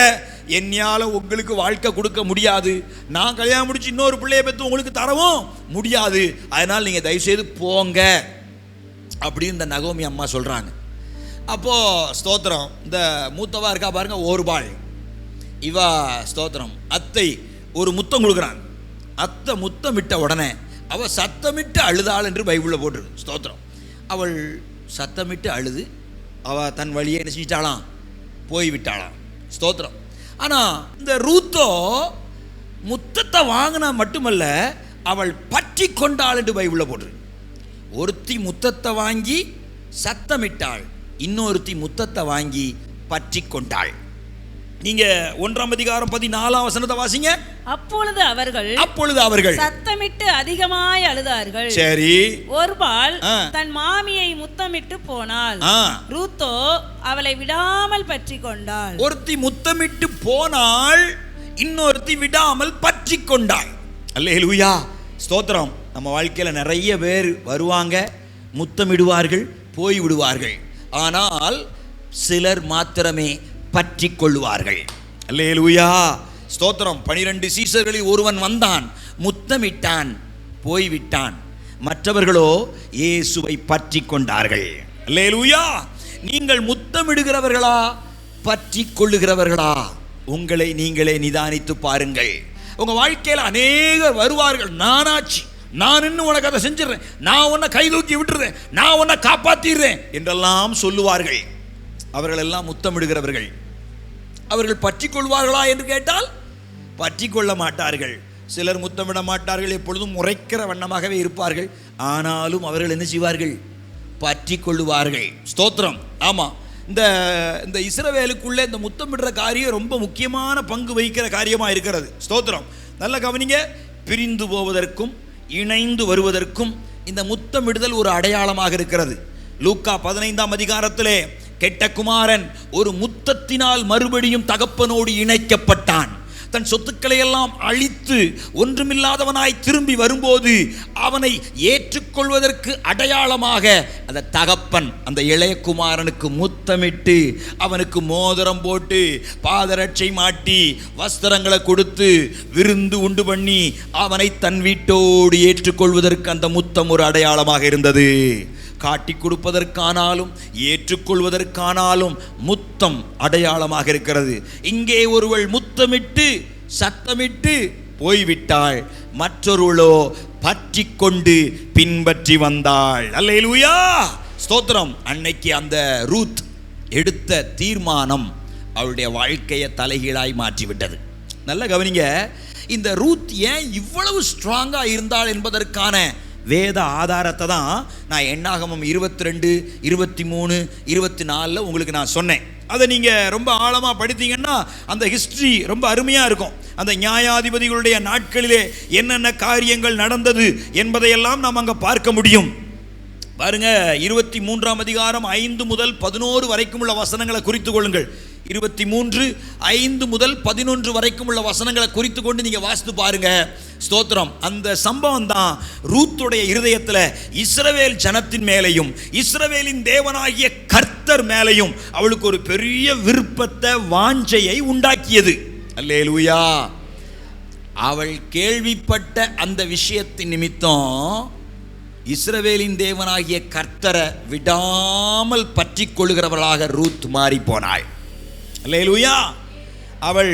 என்னால் உங்களுக்கு வாழ்க்கை கொடுக்க முடியாது, நான் கல்யாணம் முடிச்சு இன்னொரு பிள்ளையை பெற்று உங்களுக்கு தரவும் முடியாது. அதனால் நீங்கள் தயவுசெய்து போங்க அப்படின்னு இந்த நகோமி அம்மா சொல்கிறாங்க. அப்போது ஸ்தோத்திரம், இந்த மூத்தவா இருக்கா பாருங்க, ஓர்பாள், இவா ஸ்தோத்திரம் அத்தை ஒரு முத்தம் கொடுக்குறாங்க. அத்தை முத்தம் விட்ட உடனே அவள் சத்தமிட்டு அழுதாள் என்று பைபிளில் போட்டிருக்கு. ஸ்தோத்திரம். அவள் சத்தமிட்டு அழுது அவள் தன் வழியை என்ன செஞ்சிட்டாளாம், போய்விட்டாளாம். ஸ்தோத்திரம். ஆனால் இந்த ரூத்தோ முத்தத்தை வாங்கினா மட்டுமல்ல, அவள் பற்றி கொண்டாள் என்று பைபிளில் போட்டிருக்கு. ஒருத்தி முத்தத்தை வாங்கி சத்தமிட்டாள், இன்னொருத்தி முத்தத்தை வாங்கி பற்றி கொண்டாள். நீங்க 1ஆம் அதிகாரம் 14ஆம் வசனத்தை வாசிங்க. அப்பொழுது அவர்கள் சத்தமிட்டு அதிகமாய் அழுதார்கள். சரி. ஒருபாள் தன் மாமியை முத்தமிட்டு போனாள், ரூத்தோ அவளை விடாமல் பற்றி கொண்டாள். ஒருத்தி முத்தமிட்டு போனாள், இன்னொருத்தி விடாமல் பற்றி கொண்டாள். அல்லேலூயா. ஸ்தோத்திரம். நம்ம வாழ்க்கையில நிறைய பேர் வருவாங்க, முத்தமிடுவார்கள், போய் விடுவார்கள். ஆனால் சிலர் மாத்திரமே பற்றி கொள்வார்கள். அல்லேலூயா. ஸ்தோத்திரம். 12 சீசர்களில் ஒருவன் வந்தான், முத்தமிட்டான், போய்விட்டான். மற்றவர்களோ இயேசுவை பற்றி கொண்டார்கள். அல்லேலூயா. நீங்கள் முத்தமிடுகிறவர்களா, பற்றி கொள்ளுகிறவர்களா? உங்களை நீங்களே நிதானித்து பாருங்கள். உங்க வாழ்க்கையில் அநேகர் வருவார்கள், நானாச்சு, நான் இன்னும் உனக்கு அதை செஞ்சிடறேன், நான் உன்னை கை தூக்கி விட்டுறேன், நான் உன்னை காப்பாற்றிடுறேன் என்றெல்லாம் சொல்லுவார்கள். அவர்கள் எல்லாம் முத்தமிடுகிறவர்கள். அவர்கள் பற்றி கொள்வார்களா என்று கேட்டால் பற்றி கொள்ள மாட்டார்கள். சிலர் முத்தமிட மாட்டார்கள், எப்பொழுதும் முறைக்கிற வண்ணமாகவே இருப்பார்கள். ஆனாலும் அவர்கள் என்ன செய்வார்கள், பற்றி கொள்ளுவார்கள். ஸ்தோத்திரம். ஆமாம், இந்த இஸ்ரவேலுக்குள்ளே இந்த முத்தமிடுற காரியம் ரொம்ப முக்கியமான பங்கு வகிக்கிற காரியமாக இருக்கிறது. ஸ்தோத்திரம். நல்ல கவனிங்க. பிரிந்து போவதற்கும் இணைந்து வருவதற்கும் இந்த முத்தமிடுதல் ஒரு அடையாளமாக இருக்கிறது. லூக்கா 15ஆம் அதிகாரத்திலே கெட்ட குமாரன் ஒரு முத்தத்தினால் மறுபடியும் தகப்பனோடு இணைக்கப்பட்டான். தன் சொத்துக்களை எல்லாம் அழித்து ஒன்றுமில்லாதவனாய் திரும்பி வரும்போது அவனை ஏற்றுக்கொள்வதற்கு அடையாளமாக அந்த தகப்பன் அந்த இளைய குமாரனுக்கு முத்தமிட்டு அவனுக்கு மோதிரம் போட்டு பாதரட்சை மாட்டி வஸ்திரங்களை கொடுத்து விருந்து உண்டு பண்ணி அவனை தன் வீட்டோடு ஏற்றுக்கொள்வதற்கு அந்த முத்தம் ஒரு அடையாளமாக இருந்தது. காட்டி கொடுப்பதற்கானாலும் ஏற்றுக்கொள்வதற்கானாலும் முத்தம் அடையாளமாக இருக்கிறது. இங்கே ஒருவள் முத்தமிட்டு சத்தமிட்டு போய்விட்டாள், மற்றொருவளோ பற்றி கொண்டு பின்பற்றி வந்தாள். அல்லேலூயா. ஸ்தோத்திரம். அன்னைக்கு அந்த ரூத் எடுத்த தீர்மானம் அவளுடைய வாழ்க்கையை தலைகீழாய் மாற்றிவிட்டது. நல்ல கவனிங்க. இந்த ரூத் ஏன் இவ்வளவு ஸ்ட்ராங்காக இருந்தாள் என்பதற்கான வேத ஆதாரத்தை தான் நான் எண்ணாகமம் 22, 23, 24 உங்களுக்கு நான் சொன்னேன். அதை நீங்கள் ரொம்ப ஆழமாக படித்தீங்கன்னா அந்த ஹிஸ்ட்ரி ரொம்ப அருமையாக இருக்கும். அந்த நியாயாதிபதிகளுடைய நாட்களிலே என்னென்ன காரியங்கள் நடந்தது என்பதையெல்லாம் நாம் அங்கே பார்க்க முடியும். பாருங்க, 23ஆம் அதிகாரம் 5 முதல் 11 வரைக்கும் உள்ள வசனங்களை குறித்து கொள்ளுங்கள். 23:5 முதல் 11 வரைக்கும் உள்ள வசனங்களை குறித்து கொண்டு நீங்க வாசித்து பாருங்க. ஸ்தோத்திரம். அந்த சம்பவம் தான் ரூத்துடைய இருதயத்தில் இஸ்ரவேல் ஜனத்தின் மேலையும் இஸ்ரவேலின் தேவனாகிய கர்த்தர் மேலையும் அவளுக்கு ஒரு பெரிய விருப்பத்தை, வாஞ்சையை உண்டாக்கியது. அல்லேலூயா. அவள் கேள்விப்பட்ட அந்த விஷயத்தின் நிமித்தம் இஸ்ரவேலின் தேவனாகிய கர்த்தரை விடாமல் பற்றி கொள்கிறவர்களாக ரூத் மாறி போனாள். அல்லேலூயா. அவள்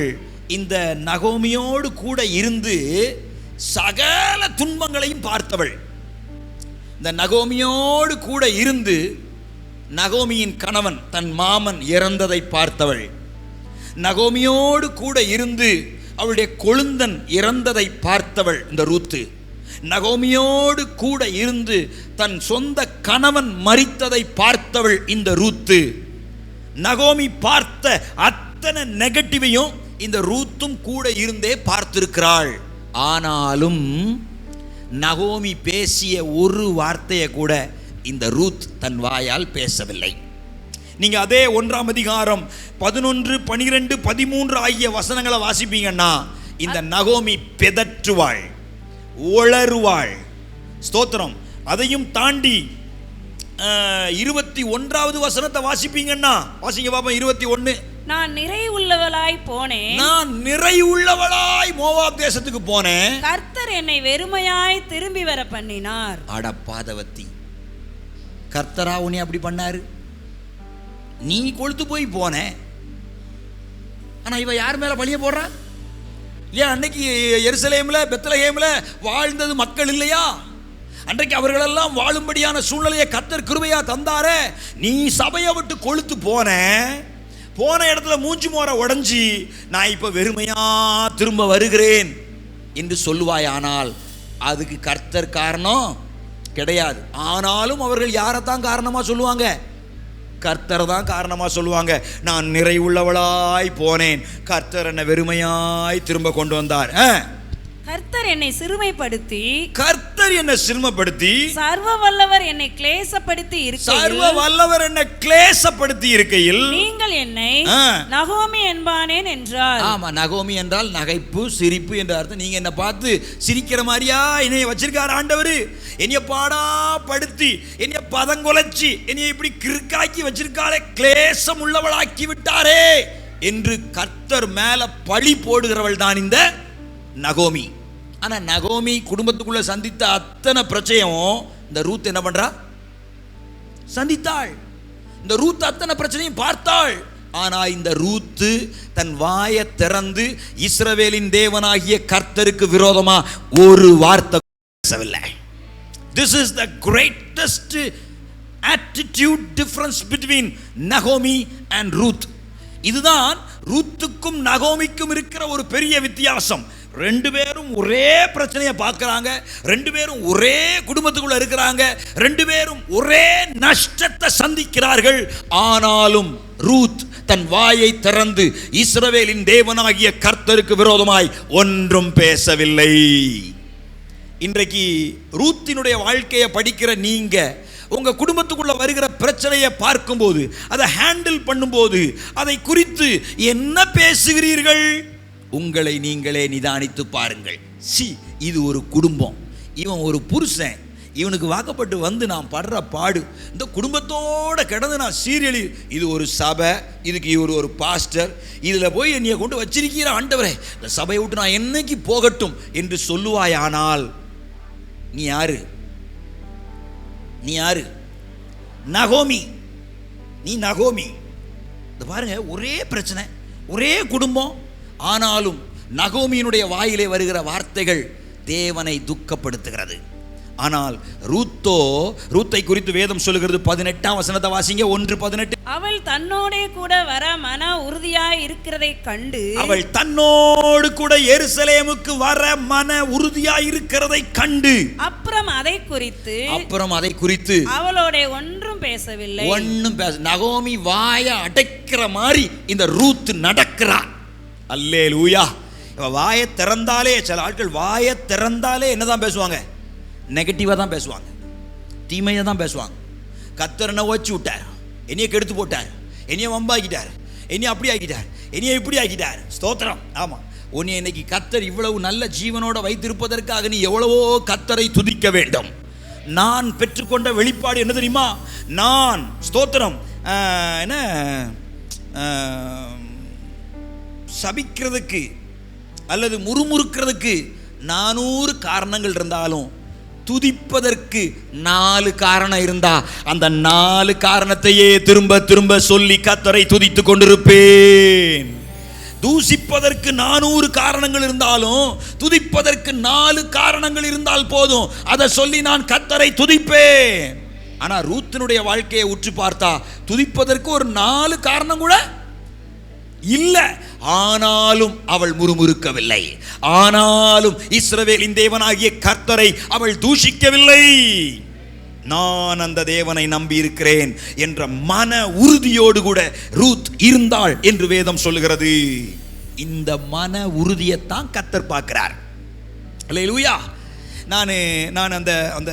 இந்த நகோமியோடு கூட இருந்து சகல துன்பங்களையும் பார்த்தவள். இந்த நகோமியோடு கூட இருந்து நகோமியின் கணவன் தன் மாமன் இறந்ததை பார்த்தவள். நகோமியோடு கூட இருந்து அவளுடைய கொழுந்தன் இறந்ததை பார்த்தவள் இந்த ரூத்து. நகோமியோடு கூட இருந்து தன் சொந்த கணவன் மரித்ததை பார்த்தவள் இந்த ரூத்து. நகோமி பார்த்த அத்தனை நெகட்டிவையும் இந்த ரூத்தும் கூட இருந்தே பார்த்திருக்கிறாள். ஆனாலும் நகோமி பேசிய ஒரு வார்த்தையை கூட இந்த ரூத் தன் வாயால் பேசவில்லை. நீங்க அதே 1ஆம் அதிகாரம் 11, 12, 13 ஆகிய வசனங்களை வாசிப்பீங்கன்னா இந்த நகோமி பெதற்றுவாள், உளறுவாள். ஸ்தோத்திரம். அதையும் தாண்டி 21வது வசனத்தை வாசிப்பீங்கன்னா வாசிங்க பாப்பா. 21. நான் நிறை உள்ளவளாய் போனேன், நான் நிறை உள்ளவளாய் மோவாப் தேசத்துக்கு போனேன், கர்த்தர் என்னை வெறுமையாய் திரும்பி வர பண்ணினார். அட பாதவத்தி, கர்த்தரா உன்னை அப்படி பண்ணாரு? நீ கொழுத்து போய் போன, ஆனா இவ யார் மேல பழிய போடுறா? ஏன் அன்னைக்கு எருசலேம்ல பெத்லகேம்ல வாழ்ந்தது மக்கள் இல்லையா? அன்றைக்கு அவர்களெல்லாம் வாழும்படியான சூழ்நிலையை கர்த்தர் கிருபையா தந்தாரே. நீ சபையை விட்டு கொழுத்து போன இடத்துல மூஞ்சி மோர உடைஞ்சி நான் இப்ப வெறுமையா திரும்ப வருகிறேன் என்று சொல்லுவாயானால் அதுக்கு கர்த்தர் காரணம் கிடையாது. ஆனாலும் அவர்கள் யாரைத்தான் காரணமா சொல்லுவாங்க? கர்த்தர் தான் காரணமா சொல்லுவாங்க. நான் நிறைவுள்ளவளாய் போனேன், கர்த்தர் என்னை வெறுமையாய் திரும்ப கொண்டு வந்தார். கர்த்தர் என்னை சிறுமைப்படுத்தி, கர்த்தர் என்னை சிறுமைப்படுத்தி, சர்வ வல்லவர் என்னை கிளேசப்படுத்தி இருக்கையில், சர்வ வல்லவர் என்னை கிளேசப்படுத்தி இருக்கையில் நீங்கள் என்னை நகோமி என்பானேன் என்றார். ஆமா, நகோமி என்றால் நகைப்பு, சிரிப்பு என்ற அர்த்தம். நீங்க என்ன பார்த்து சிரிக்கிற மாதிரியா என்னைய வச்சிருக்காரு ஆண்டவர்? என்னைய பாடா படுத்தி, என்னைய பதங்கொலைச்சி, என்னைய இப்படி கிறுக்காக்கி வச்சிருக்காரே, கிளேசம் உள்ளவளாக்கி விட்டாரே என்று கர்த்தர் மேல பழி போடுகிறவள் தான் இந்த நகோமி. ஆனா நகோமி குடும்பத்துக்குள்ள சந்தித்த அத்தனை பிரச்சனையும் இந்த ரூத் என்ன பண்றா? சந்தித்தாள். இந்த ரூத் அத்தனை பிரச்சனையும் பார்த்தாள். ஆனா இந்த ரூத்து தன் வாயை திறந்து இஸ்ரவேலின் தேவனாகிய கர்த்தருக்கு விரோதமா ஒரு வார்த்தை பேசவில்லை. This is the greatest attitude difference between Naomi and Ruth. இதுதான் ரூத்துக்கும் நகோமிக்கும் இருக்கிற ஒரு பெரிய வித்தியாசம். ரெண்டு பேரும் ஒரே பிரச்சனையை பார்க்கறாங்க, ரெண்டு பேரும் ஒரே குடும்பத்துக்குள்ள இருக்கிறாங்க, ரெண்டு பேரும் ஒரே நஷ்டத்தை சந்திக்கிறார்கள். ஆனாலும் ரூத் தன் வாயை திறந்து இஸ்ரவேலின் தேவனாகிய கர்த்தருக்கு விரோதமாய் ஒன்றும் பேசவில்லை. இன்றைக்கு ரூத்தினுடைய வாழ்க்கையை படிக்கிற நீங்க உங்க குடும்பத்துக்குள்ள வருகிற பிரச்சனையை பார்க்கும்போது, அதை ஹேண்டில் பண்ணும்போது, அதை குறித்து என்ன பேசுகிறீர்கள்? உங்களை நீங்களே நிதானித்து பாருங்கள். இது ஒரு குடும்பம், இவன் ஒரு புருஷன், இவனுக்கு வாக்கப்பட்டு வந்து நான் படுற பாடு, இந்த குடும்பத்தோட கிடந்து நான் சீரியலி, இது ஒரு சபை, இதுக்கு இவர் ஒரு பாஸ்டர், இதில் போய் என்னைய கொண்டு வச்சிருக்கிற ஆண்டவரே, இந்த சபையை விட்டு நான் என்னைக்கு போகட்டும் என்று சொல்லுவாயானால் நீ யாரு? நீ யாரு? நகோமி. நீ நகோமி. இந்த பாருங்க, ஒரே பிரச்சனை, ஒரே குடும்பம். ஆனாலும் நகோமியினுடைய வாயிலே வருகிற வார்த்தைகள் தேவனை துக்கப்படுத்துகிறது. ஆனால் ரூத்தை குறித்து வேதம் சொல்லுகிறது. 18ஆம் வசனத்தை வாசிங்க. 1:18. அவள் தன்னோடே கூட வர மன உறுதியாய் இருக்கிறதை கண்டு, அவள் தன்னோடு கூட எருசலேமுக்கு வர மன உறுதியாய் இருக்கிறதை கண்டு, அப்புறம் அதை குறித்து அவளோட ஒன்றும் பேசவில்லை. ஒன்னும் பேச. நகோமி வாயை அடைக்கிற மாதிரி இந்த ரூத் நடக்கிறார். அல்லேலூயா. வாயை திறந்தாலே, சில ஆட்கள் வாயை திறந்தாலே என்னதான் பேசுவாங்க? நெகட்டிவாக தான் பேசுவாங்க, தீமையை தான் பேசுவாங்க. கர்த்தர் என்னை வச்சு விட்டார், என்னைய கெடுத்து போட்டார், என்னைய வம்பாக்கிட்டார், என்னைய அப்படி ஆக்கிட்டார், என்னைய இப்படி ஆக்கிட்டார். ஸ்தோத்திரம். ஆமாம், உன்னை இன்னைக்கு கர்த்தர் இவ்வளவு நல்ல ஜீவனோட வைத்திருப்பதற்காக நீ எவ்வளவோ கர்த்தரை துதிக்க வேண்டும். நான் பெற்றுக்கொண்ட வெளிப்பாடு என்ன தெரியுமா? நான் ஸ்தோத்திரம் என்ன சபிக்கிறதுக்கு அல்லது முறுமுறுக்கிறதுக்கு 400 காரணங்கள் இருந்தாலும் துதிப்பதற்கு 4 காரணம் இருந்தா அந்த 4 காரணத்தையே திரும்ப திரும்ப சொல்லி கர்த்தரை துதித்து கொண்டிருப்பேன். தூசிப்பதற்கு 400 காரணங்கள் இருந்தாலும் துதிப்பதற்கு 4 காரணங்கள் இருந்தால் போதும், அதை சொல்லி நான் கர்த்தரை துதிப்பேன். ஆனா ரூத்தினுடைய வாழ்க்கையை உற்று பார்த்தா துதிப்பதற்கு ஒரு 4 காரணம் கூட இல்ல. ஆனாலும் அவள் முறுமுறுக்கவில்லை, ஆனாலும் இஸ்ரவேலின் தேவனாகிய கர்த்தரை அவள் தூஷிக்கவில்லை. நான் அந்த தேவனை நம்பி இருக்கிறேன் என்ற மன உறுதியோடு கூட ரூத் இருந்தாள் என்று வேதம் சொல்லுகிறது. இந்த மன உறுதியைத்தான் கர்த்தர் பார்க்கிறார். அல்லேலூயா. நான் அந்த அந்த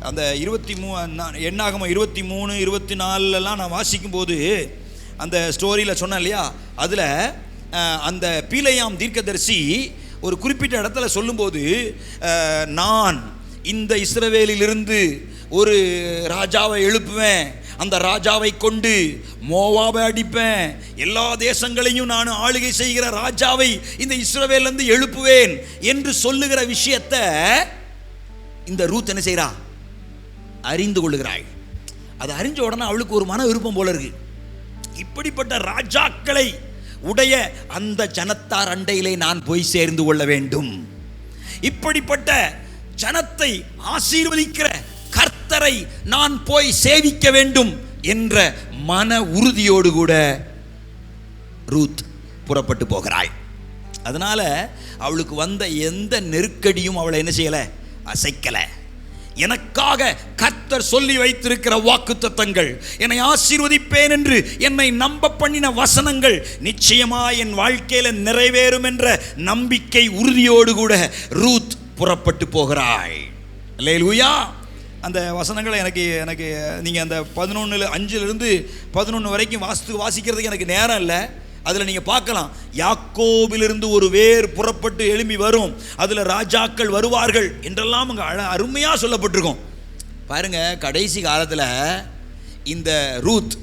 அந்த 23 எண்ணாகமம் 23, 24 நான் வாசிக்கும் போது அந்த ஸ்டோரியில் சொன்னேன் இல்லையா, அதில் அந்த பீலேயாம் தீர்க்கதரிசி ஒரு குறிப்பிட்ட இடத்துல சொல்லும்போது, நான் இந்த இஸ்ரவேலிலிருந்து ஒரு ராஜாவை எழுப்புவேன், அந்த ராஜாவை கொண்டு மோவாபை அடிப்பேன், எல்லா தேசங்களையும் நான் ஆளுகை செய்கிற ராஜாவை இந்த இஸ்ரவேலிலிருந்து எழுப்புவேன் என்று சொல்லுகிற விஷயத்தை இந்த ரூத் என்ன செய்கிறா? அறிந்து கொள்ளுகிறாள். அது அறிஞ்ச உடனே அவளுக்கு ஒரு மன விருப்பம் போல இருக்கு. இப்படிப்பட்ட ராஜாக்களை உடைய அந்த ஜனத்தார் அண்டையிலே நான் போய் சேர்ந்து கொள்ள வேண்டும், இப்படிப்பட்ட ஜனத்தை ஆசீர்வதிக்கிற கர்த்தரை நான் போய் சேவிக்க வேண்டும் என்ற மன உறுதியோடு கூட ரூத் புறப்பட்டு போகிறாள். அதனால அவளுக்கு வந்த எந்த நெருக்கடியும் அவளை என்ன செய்யல? அசைக்கல. எனக்காக கர்த்தர் சொல்லி வைத்திருக்கிற வாக்குத்தத்தங்கள், என்னை ஆசீர்வதிப்பேன் என்று என்னை நம்ப பண்ணின வசனங்கள் நிச்சயமா என் வாழ்க்கையில நிறைவேறும் என்ற நம்பிக்கை உறுதியோடு கூட ரூத் புறப்பட்டு போகிறாள். அல்லேலூயா. அந்த வசனங்களை எனக்கு நீங்கள் அந்த 11:5 11 வரைக்கும் வாசிக்கிறதுக்கு எனக்கு நேரம் இல்லை. அதில் நீங்கள் பார்க்கலாம், யாக்கோபிலிருந்து ஒரு வேர் புறப்பட்டு எழும்பி வரும், அதில் ராஜாக்கள் வருவார்கள் என்றெல்லாம் அங்கே அருமையாக சொல்லப்பட்டிருக்கும். பாருங்க, கடைசி காலத்தில் இந்த ரூத்,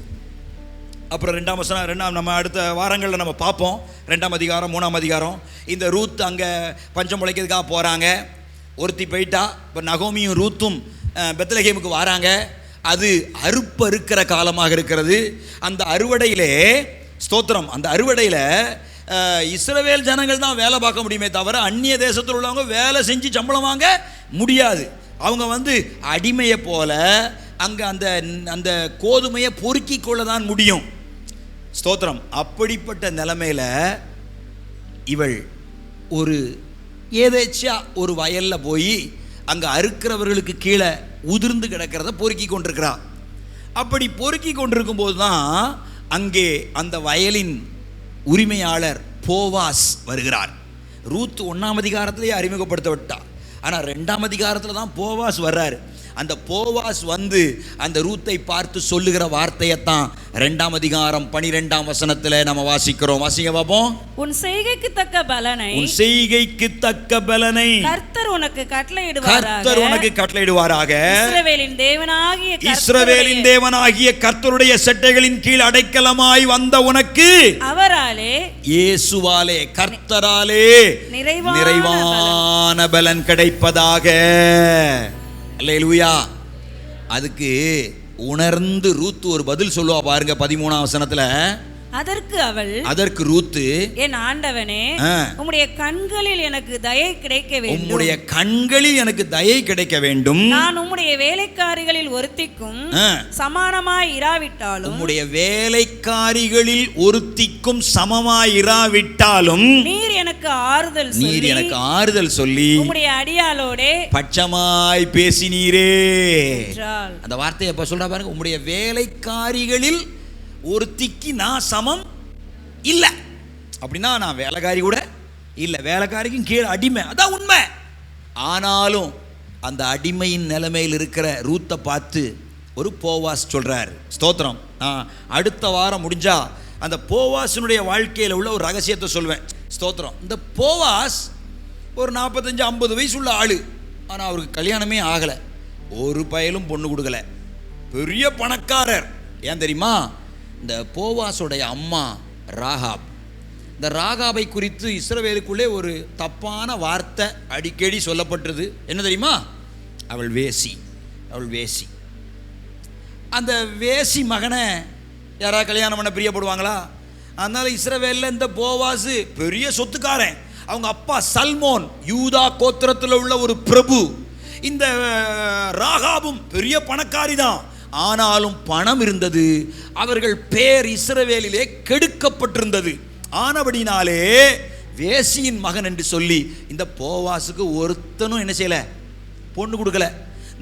அப்புறம் 2ஆம் வசனம் நம்ம அடுத்த வாரங்களில் நம்ம பார்ப்போம், 2ஆம் அதிகாரம் 3ஆம் அதிகாரம். இந்த ரூத் அங்கே பஞ்சம் முளைக்கிறதுக்காக போகிறாங்க. ஒருத்தி போயிட்டா. இப்போ நகோமியும் ரூத்தும் பெத்லகேமுக்கு வராங்க. அது அறுப்பறுக்கிற காலமாக இருக்கிறது. அந்த அறுவடையிலே ஸ்தோத்திரம், அந்த அறுவடையில் இஸ்ரவேல் ஜனங்கள் தான் வேலை பார்க்க முடியுமே தவிர அந்நிய தேசத்தில் உள்ளவங்க வேலை செஞ்சு சம்பளம் வாங்க முடியாது. அவங்க அடிமையை போல அங்கே அந்த அந்த கோதுமையை பொறுக்கி கொள்ள தான் முடியும். ஸ்தோத்திரம். அப்படிப்பட்ட நிலைமையில் இவள் ஒரு ஏதேச்சா ஒரு வயலில் போய் அங்கே அறுக்கிறவர்களுக்கு கீழே உதிர்ந்து கிடக்கிறத பொறுக்கி கொண்டிருக்கிறாள். அப்படி பொறுக்கி கொண்டிருக்கும் போது தான் அங்கே அந்த வயலின் உரிமையாளர் போவாஸ் வருகிறார். ரூத் 1ஆம் அதிகாரத்திலேயே அறிமுகப்படுத்தப்பட்டார். ஆனால் 2ஆம் அதிகாரத்தில் தான் போவாஸ் வர்றாரு. அந்த போவாஸ் அந்த ரூத்தை பார்த்து சொல்லுகிற வார்த்தையைத்தான் 2ஆம் அதிகாரம் 12ஆம் வசனத்தில் நம்ம வாசிக்கிறோம். வாசிங்க பாப்போம். உன் செய்கைக்கு தக்க பலனை, உன் செய்கைக்கு தக்க பலனை கர்த்தர் உனக்கு கட்டளையிடுவாராக, கர்த்தர் உனக்கு கட்டளையிடுவாராக. இஸ்ரவேலின் தேவனாகிய கர்த்தருடைய சட்டைகளின் கீழ் அடைக்கலமாய் வந்த உனக்கு அவராலே, இயேசுவாலே, கர்த்தராலே நிறைவான பலன் கிடைப்பதாக. அல்லேலூயா. அதுக்கு உணர்ந்து ரூத் ஒரு பதில் சொல்லுவா பாருங்க 13ஆம் வசனத்துல. அதற்கு ரூத்து, என் ஆண்டவனே, உம்முடைய கண்களில் எனக்கு தயை கிடைக்க வேண்டும், உம்முடைய கண்களில் எனக்கு தயை கிடைக்க வேண்டும். நான் உம்முடைய வேலைக்காரிகளில் ஒருத்திக்கும் சமானமாய் இராவிட்டாலும், உம்முடைய வேலைக்காரிகளில் ஒருத்திக்கும் சமமாய் இராவிட்டாலும் நீர் எனக்கு ஆறுதல் சொல்லி உம்முடைய அடியாளோடே பட்சமாய் பேசினீரே. அந்த வார்த்தையை எப்ப சொல்றா பாருங்க. உம்முடைய வேலைக்காரிகளில் ஒருத்திக்கு நான் சமம் இல்லை அப்படின்னா நான் வேலைக்காரி கூட இல்லை, வேலைக்காரிக்கும் கீழே அடிமை, அதான் உண்மை. ஆனாலும் அந்த அடிமையின் நிலைமையில் இருக்கிற ரூத்தை பார்த்து ஒரு போவாஸ் சொல்றார். ஸ்தோத்திரம். அடுத்த வாரம் முடிஞ்சா அந்த போவாஸினுடைய வாழ்க்கையில் உள்ள ஒரு ரகசியத்தை சொல்வேன். ஸ்தோத்திரம். இந்த போவாஸ் ஒரு 45-50 வயசு உள்ள ஆள். ஆனால் அவருக்கு கல்யாணமே ஆகலை, ஒரு பயலும் பொண்ணு கொடுக்கல. பெரிய பணக்காரர். ஏன் தெரியுமா? இந்த போவாஸுடைய அம்மா ராகாப். இந்த ராகாபை குறித்து இஸ்ரவேலுக்குள்ளே ஒரு தப்பான வார்த்தை அடிக்கடி சொல்லப்பட்டது. என்ன தெரியுமா? அவள் வேசி, அவள் வேசி. அந்த வேசி மகனை யாராவது கல்யாணம் பண்ண பிரியப்படுவாங்களா? அதனால இஸ்ரவேலில் இந்த போவாசு பெரிய சொத்துக்காரன். அவங்க அப்பா சல்மோன் யூதா கோத்திரத்தில் உள்ள ஒரு பிரபு. இந்த ராகாபும் பெரிய பணக்காரி தான். ஆனாலும் பணம் இருந்தது. அவர்கள் பேர் இஸ்ரவேலிலே கெடுக்கப்பட்டிருந்தது. ஆனபடினாலே வேசியின் மகன் என்று சொல்லி இந்த போவாசுக்கு ஒருத்தனும் என்ன செய்யல, பொண்ணு கொடுக்கல.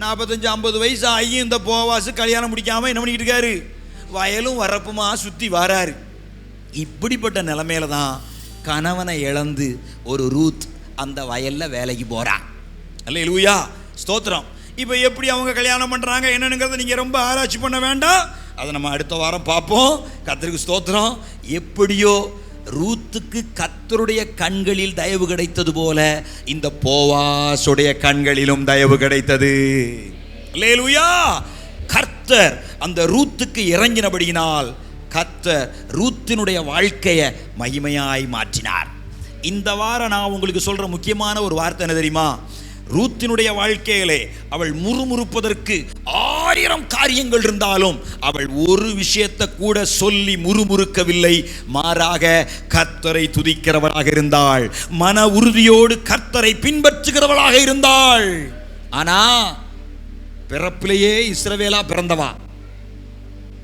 45-50 வயசு ஆகி இந்த போவாசு கல்யாணம் முடிக்காம என்ன பண்ணிக்கிட்டு இருக்காரு? வயலும் வரப்புமா சுற்றி வராரு. இப்படிப்பட்ட நிலைமையில தான் கணவனை இழந்து ஒரு ரூத் அந்த வயலில் வேலைக்கு போகிறான். அல்லேலூயா, ஸ்தோத்திரம். இப்போ எப்படி அவங்க கல்யாணம் பண்ணுறாங்க என்னங்கிறத நீங்கள் ரொம்ப ஆராய்ச்சி பண்ண வேண்டாம். அதை நம்ம அடுத்த வாரம் பார்ப்போம். கர்த்தருக்கு ஸ்தோத்திரம். எப்படியோ ரூத்துக்கு கர்த்தருடைய கண்களில் தயவு கிடைத்தது போல இந்த போவாசுடைய கண்களிலும் தயவு கிடைத்தது. அல்லேலூயா. கர்த்தர் அந்த ரூத்துக்கு இறங்கினபடியினால் கர்த்தர் ரூத்தினுடைய வாழ்க்கையை மகிமையாய் மாற்றினார். இந்த வாரம் நான் உங்களுக்கு சொல்ற முக்கியமான ஒரு வார்த்தை என்ன தெரியுமா? ரூத்தினுடைய வாழ்க்கையிலே அவள் முறுமுறுப்பதற்கு 1000 காரியங்கள் இருந்தாலும் அவள் ஒரு விஷயத்தை கூட சொல்லி முறுமுறுக்கவில்லை. மாறாக கர்த்தரை துதிக்கிறவளாக இருந்தாள். மன உறுதியோடு கர்த்தரை பின்பற்றுகிறவளாக இருந்தாள். ஆனா பிறப்பிலேயே இஸ்ரவேலா பிறந்தவா.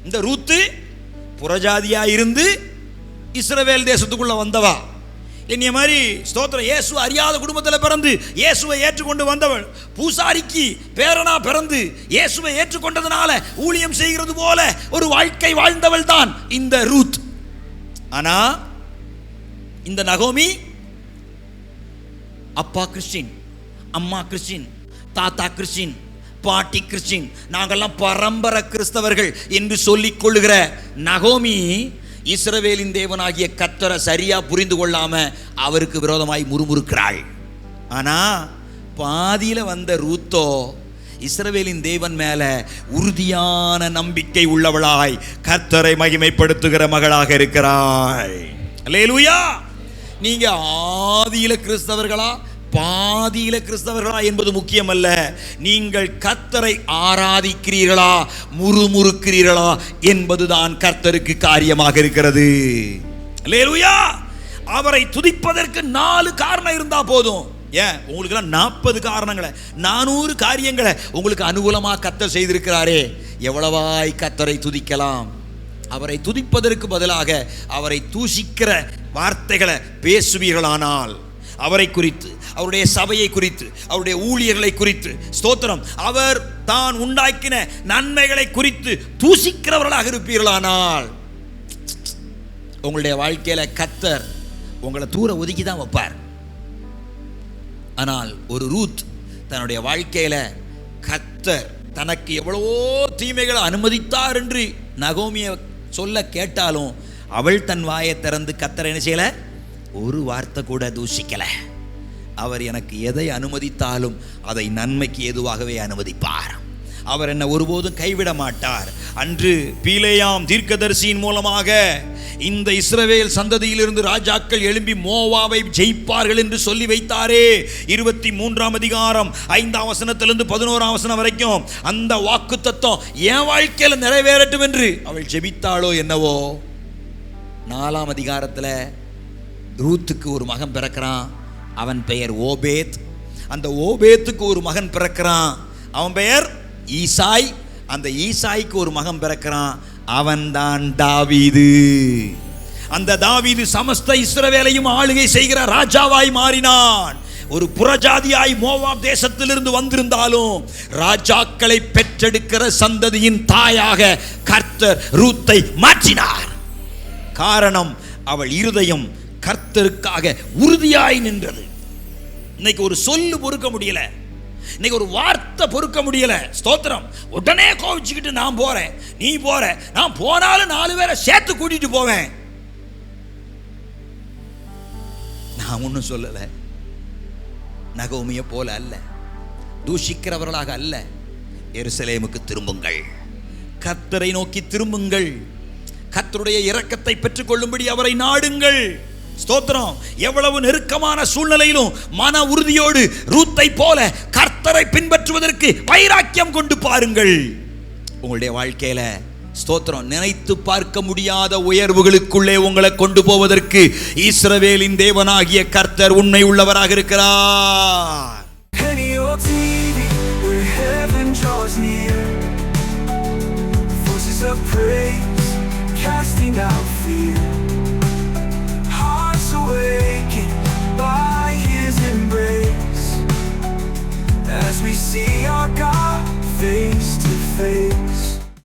இந்த ரூத்து புறஜாதியா இருந்து இஸ்ரவேல் தேசத்துக்குள்ள வந்தவா. என்னைய மாதிரி ஸ்தோத்திரம் இயேசு அறியாத குடும்பத்தில் பிறந்து இயேசுவை ஏற்றுக்கொண்டு வந்தவள். பூசாரிக்கு பேரனா பிறந்து இயேசுவை ஏற்றுக்கொண்டதுனால ஊழியம் செய்கிறது போல ஒரு வாழ்க்கை வாழ்ந்தவள் தான் இந்த ரூத். ஆனா இந்த நகோமி அப்பா கிறிஸ்டின், அம்மா கிறிஸ்டின், தாத்தா கிறிஸ்டின், பாட்டி கிறிஸ்டின், நாங்கெல்லாம் பரம்பரை கிறிஸ்தவர்கள் என்று சொல்லிக் கொள்ளுகிற நகோமி இஸ்ரவேலின் தேவனாகிய கர்த்தரை சரியா புரிந்து கொள்ளாம அவருக்கு விரோதமாய் முறுமுறுக்கிறாள். ஆனா பாதியில வந்த ரூத்தோ இஸ்ரவேலின் தேவன் மேல உறுதியான நம்பிக்கை உள்ளவளாய் கர்த்தரை மகிமைப்படுத்துகிற மகளாக இருக்கிறாள். அல்லேலூயா. நீங்க ஆதியில கிறிஸ்தவர்களா பாதியில கிறிஸ்தவர்களா என்பது முக்கியமல்ல. நீங்கள் கர்த்தரை ஆராதிக்கிறீர்களா முறுமுறுக்கிறீர்களா என்பதுதான் கர்த்தருக்கு காரியமாக இருக்கிறது. அல்லேலூயா. அவரை துதிப்பதற்கு 4 காரணம் இருந்தா போதும். ஏன் உங்களுக்கு 40 காரணங்களை 400 காரியங்களை உங்களுக்கு அனுகூலமாக கர்த்தர் செய்திருக்கிறாரே. எவ்வளவாய் கர்த்தரை துதிக்கலாம். அவரை துதிப்பதற்கு பதிலாக அவரை தூஷிக்கிற வார்த்தைகளை பேசுவீர்களானால் அவரை குறித்து, அவருடைய சபையை குறித்து, அவருடைய ஊழியர்களை குறித்து, ஸ்தோத்திரம், அவர் தான் உண்டாக்கின நன்மைகளை குறித்து தூசிக்கிறவர்களாக இருப்பீர்களானால் உங்களுடைய வாழ்க்கையில கர்த்தர் உங்களை தூர ஒதுக்கி தான் வைப்பார். ஆனால் ஒரு ரூத் தன்னுடைய வாழ்க்கையில கர்த்தர் தனக்கு எவ்வளவோ தீமைகளை அனுமதித்தார் என்று நகோமியை சொல்ல கேட்டாலும் அவள் தன் வாயை திறந்து கர்த்தரை என்ன செய்யல, ஒரு வார்த்தை கூட தூஷிக்கல. அவர் எனக்கு எதை அனுமதித்தாலும் அதை நன்மைக்கு ஏதுவாகவே அனுமதிப்பார். அவர் என்னை ஒருபோதும் கைவிட மாட்டார். அன்று பீலேயாம் தீர்க்கதரிசியின் மூலமாக இந்த இஸ்ரவேல் சந்ததியிலிருந்து ராஜாக்கள் எழும்பி மோவாவை ஜெயிப்பார்கள் என்று சொல்லி வைத்தாரே. 23ஆம் அதிகாரம் 5ஆம் வசனத்திலிருந்து 11ஆம் வசனம் வரைக்கும் அந்த வாக்கு தத்துவம் என் வாழ்க்கையில் நிறைவேறட்டும் என்று அவள் ஜெபித்தாளோ என்னவோ. 4ஆம் அதிகாரத்தில் ரூத்துக்கு ஒரு மகன் பிறக்கிறான். அவன் பெயர் ஓபேத். அந்த ஓபேத்துக்கு ஒரு மகன் பிறக்கிறான். அவன் பெயர் ஈசாய். அந்த ஈசாய்க்கு ஒரு மகன் பிறக்கிறான். அவன்தான் தாவீது. அந்த தாவீது சமஸ்த இஸ்ரவேலையும் ஆளுகை செய்கிற ராஜாவாய் மாறினான். ஒரு புறஜாதியாய் மோவாப் தேசத்திலிருந்து வந்திருந்தாலும் ராஜாக்களை பெற்றெடுக்கிற சந்ததியின் தாயாக கர்த்தர் ரூத்தை மாற்றினார். காரணம், அவள் இருதயம் கர்த்தருக்காக உறுதியாய் நின்றது. இன்னைக்கு ஒரு சொல்லு பொறுக்க முடியல, இன்னைக்கு ஒரு வார்த்தை பொறுக்க முடியல. ஸ்தோத்திரம். உடனே கோவிச்சுக்கிட்டு நான் போறேன், நீ போற, நான் போனாலும் 4 பேரை சேர்த்து கூட்டிட்டு போவேன். நான் ஒன்றும் சொல்லலை, நகோமியை போல அல்ல, தூஷிக்கிறவர்களாக அல்ல. எருசலேமுக்கு திரும்புங்கள், கர்த்தரை நோக்கி திரும்புங்கள், கர்த்தருடைய இரக்கத்தை பெற்றுக்கொள்ளும்படி அவரை நாடுங்கள். ஸ்தோத்திரம். எவ்வளவு நெருக்கமான சூழ்நிலையிலும் மன உறுதியோடு ரூத்தை போல கர்த்தரை பின்பற்றுவதற்கு வைராக்கியம் கொண்டு பாருங்கள். உங்களுடைய வாழ்க்கையில ஸ்தோத்திரம், நினைத்து பார்க்க முடியாத உயர்வுகளுக்குள்ளே உங்களை கொண்டு போவதற்கு இஸ்ரவேலின் தேவனாகிய கர்த்தர் உண்மை உள்ளவராக இருக்கிறார். Casting out